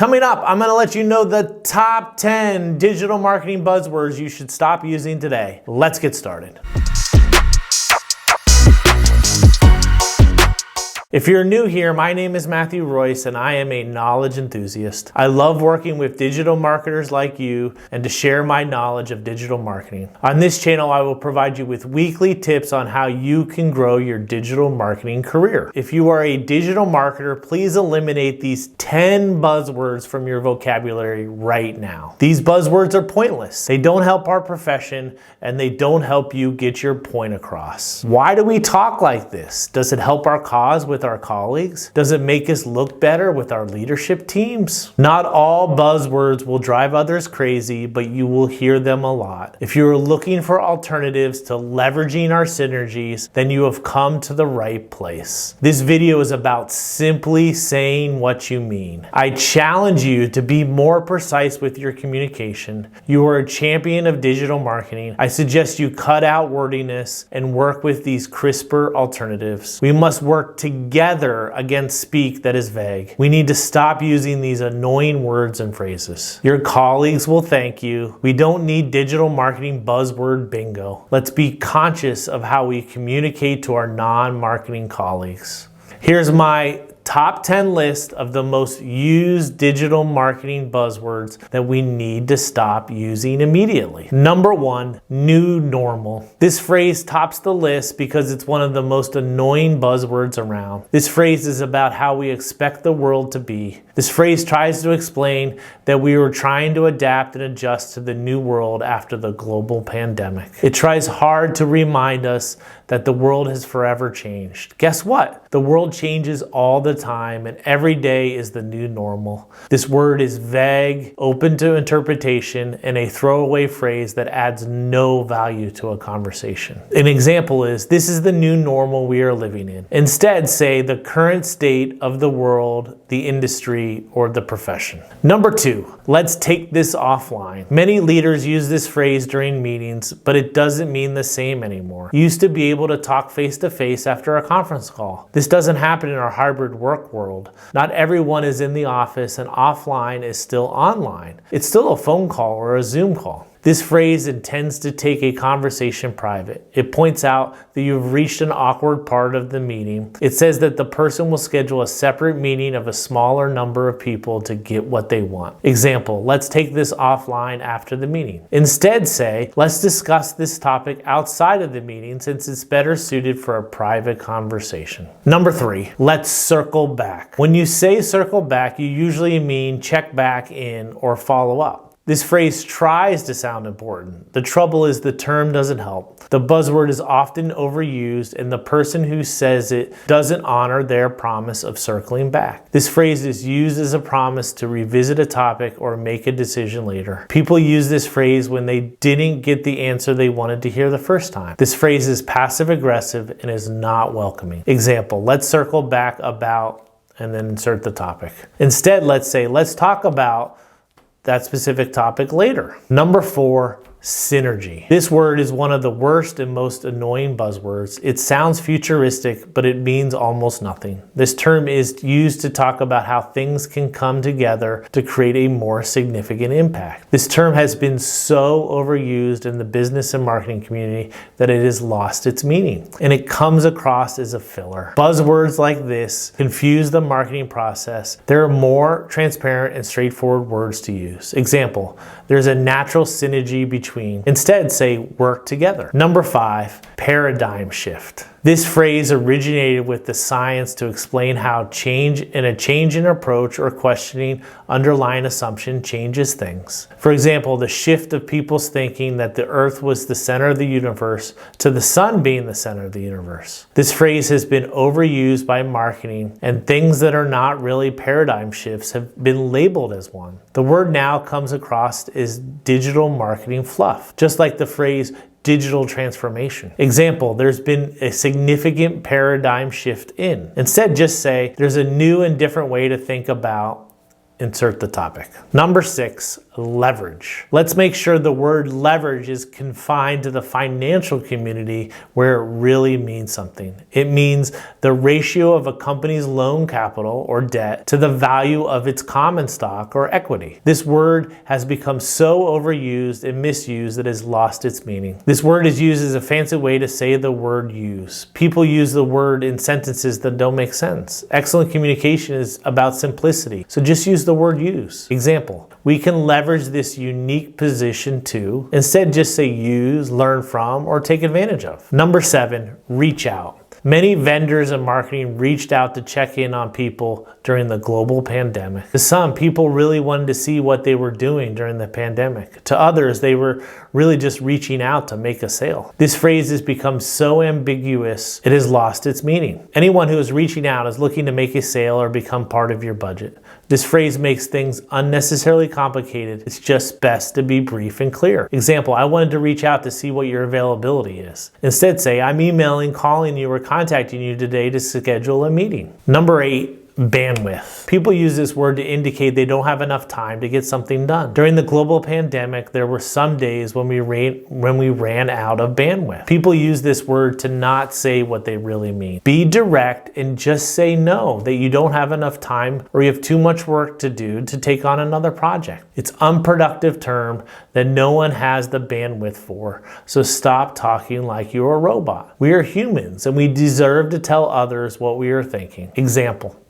Coming up, I'm going to let you know the top 10 digital marketing buzzwords you should stop using today. Let's get started. If you're new here, my name is Matthew Royce and I am a knowledge enthusiast. I love working with digital marketers like you and to share my knowledge of digital marketing. On this channel, I will provide you with weekly tips on how you can grow your digital marketing career. If you are a digital marketer, please eliminate these 10 buzzwords from your vocabulary right now. These buzzwords are pointless. They don't help our profession and they don't help you get your point across. Why do we talk like this? Does it help our cause with our colleagues? Does it make us look better with our leadership teams? Not all buzzwords will drive others crazy, but you will hear them a lot. If you are looking for alternatives to leveraging our synergies, then you have come to the right place. This video is about simply saying what you mean. I challenge you to be more precise with your communication. You are a champion of digital marketing. I suggest you cut out wordiness and work with these crisper alternatives. We must work together against speak that is vague. We need to stop using these annoying words and phrases. Your colleagues will thank you. We don't need digital marketing buzzword bingo. Let's be conscious of how we communicate to our non-marketing colleagues. Here's my top 10 list of the most used digital marketing buzzwords that we need to stop using immediately. Number 1, new normal. This phrase tops the list because it's one of the most annoying buzzwords around. This phrase is about how we expect the world to be. This phrase tries to explain that we were trying to adapt and adjust to the new world after the global pandemic. It tries hard to remind us that the world has forever changed. Guess what? The world changes all the time and every day is the new normal. This word is vague, open to interpretation, and a throwaway phrase that adds no value to a conversation. An example is, this is the new normal we are living in. Instead, say the current state of the world, the industry, or the profession. Number 2, let's take this offline. Many leaders use this phrase during meetings, but it doesn't mean the same anymore. You used to be able to talk face to face after a conference call. This doesn't happen in our hybrid work world. Not everyone is in the office and offline is still online. It's still a phone call or a Zoom call. This phrase intends to take a conversation private. It points out that you've reached an awkward part of the meeting. It says that the person will schedule a separate meeting of a smaller number of people to get what they want. Example, let's take this offline after the meeting. Instead say, let's discuss this topic outside of the meeting since it's better suited for a private conversation. Number 3, let's circle back. When you say circle back, you usually mean check back in or follow up. This phrase tries to sound important. The trouble is the term doesn't help. The buzzword is often overused and the person who says it doesn't honor their promise of circling back. This phrase is used as a promise to revisit a topic or make a decision later. People use this phrase when they didn't get the answer they wanted to hear the first time. This phrase is passive aggressive and is not welcoming. Example, let's circle back about, and then insert the topic. Instead, let's say, let's talk about that specific topic later. Number 4, synergy. This word is one of the worst and most annoying buzzwords. It sounds futuristic, but it means almost nothing. This term is used to talk about how things can come together to create a more significant impact. This term has been so overused in the business and marketing community that it has lost its meaning, and it comes across as a filler. Buzzwords like this confuse the marketing process. There are more transparent and straightforward words to use. Example, there's a natural synergy between. Instead, say work together. Number 5, paradigm shift. This phrase originated with the science to explain how change in approach or questioning underlying assumption changes things. For example, the shift of people's thinking that the earth was the center of the universe to the sun being the center of the universe. This phrase has been overused by marketing, and things that are not really paradigm shifts have been labeled as one. The word now comes across as digital marketing fluff, just like the phrase digital transformation. Example, there's been a significant paradigm shift in. Instead, just say, there's a new and different way to think about insert the topic. Number 6, leverage. Let's make sure the word leverage is confined to the financial community where it really means something. It means the ratio of a company's loan capital or debt to the value of its common stock or equity. This word has become so overused and misused that it has lost its meaning. This word is used as a fancy way to say the word use. People use the word in sentences that don't make sense. Excellent communication is about simplicity, so just use the word use. Example, we can leverage this unique position to, instead just say use, learn from, or take advantage of. Number 7, reach out. Many vendors and marketing reached out to check in on people during the global pandemic. To some, people really wanted to see what they were doing during the pandemic. To others, they were really just reaching out to make a sale. This phrase has become so ambiguous, it has lost its meaning. Anyone who is reaching out is looking to make a sale or become part of your budget. This phrase makes things unnecessarily complicated. It's just best to be brief and clear. Example, I wanted to reach out to see what your availability is. Instead say, I'm emailing, calling you, or contacting you today to schedule a meeting. Number 8, bandwidth. People use this word to indicate they don't have enough time to get something done. During the global pandemic, there were some days when we ran out of bandwidth. People use this word to not say what they really mean. Be direct and just say no, that you don't have enough time or you have too much work to do to take on another project. It's an unproductive term that no one has the bandwidth for, so stop talking like you're a robot. We are humans and we deserve to tell others what we are thinking. Example,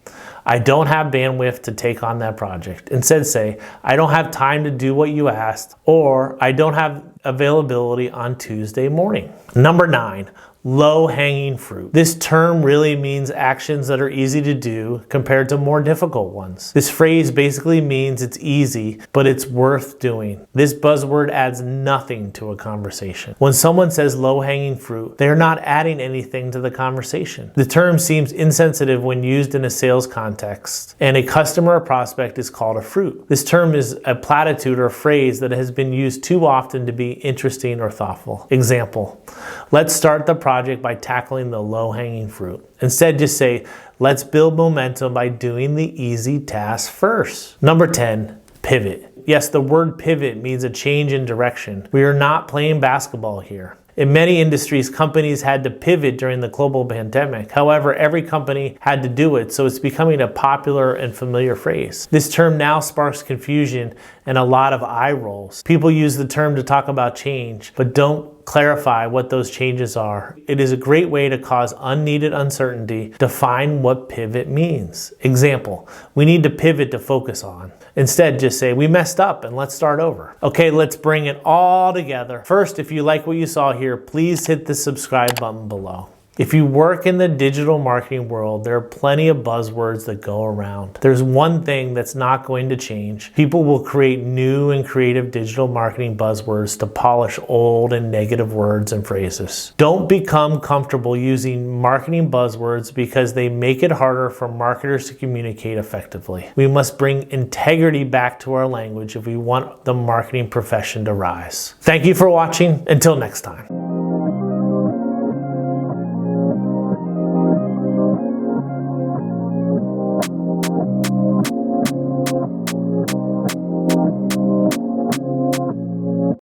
I don't have bandwidth to take on that project. Instead say, I don't have time to do what you asked, or I don't have availability on Tuesday morning. Number 9, low-hanging fruit. This term really means actions that are easy to do compared to more difficult ones. This phrase basically means it's easy, but it's worth doing. This buzzword adds nothing to a conversation. When someone says low-hanging fruit, they're not adding anything to the conversation. The term seems insensitive when used in a sales context, and a customer or prospect is called a fruit. This term is a platitude or phrase that has been used too often to be interesting or thoughtful. Example, let's start the project by tackling the low-hanging fruit. Instead, just say, let's build momentum by doing the easy task first. Number 10, pivot. Yes, the word pivot means a change in direction. We are not playing basketball here. In many industries, companies had to pivot during the global pandemic. However, every company had to do it, so it's becoming a popular and familiar phrase. This term now sparks confusion and a lot of eye rolls. People use the term to talk about change, but don't clarify what those changes are. It is a great way to cause unneeded uncertainty. Define what pivot means. Example, we need to pivot to focus on. Instead, just say, we messed up and let's start over. Okay, let's bring it all together. First, if you like what you saw here, please hit the subscribe button below. If you work in the digital marketing world, there are plenty of buzzwords that go around. There's one thing that's not going to change. People will create new and creative digital marketing buzzwords to polish old and negative words and phrases. Don't become comfortable using marketing buzzwords because they make it harder for marketers to communicate effectively. We must bring integrity back to our language if we want the marketing profession to rise. Thank you for watching. Until next time.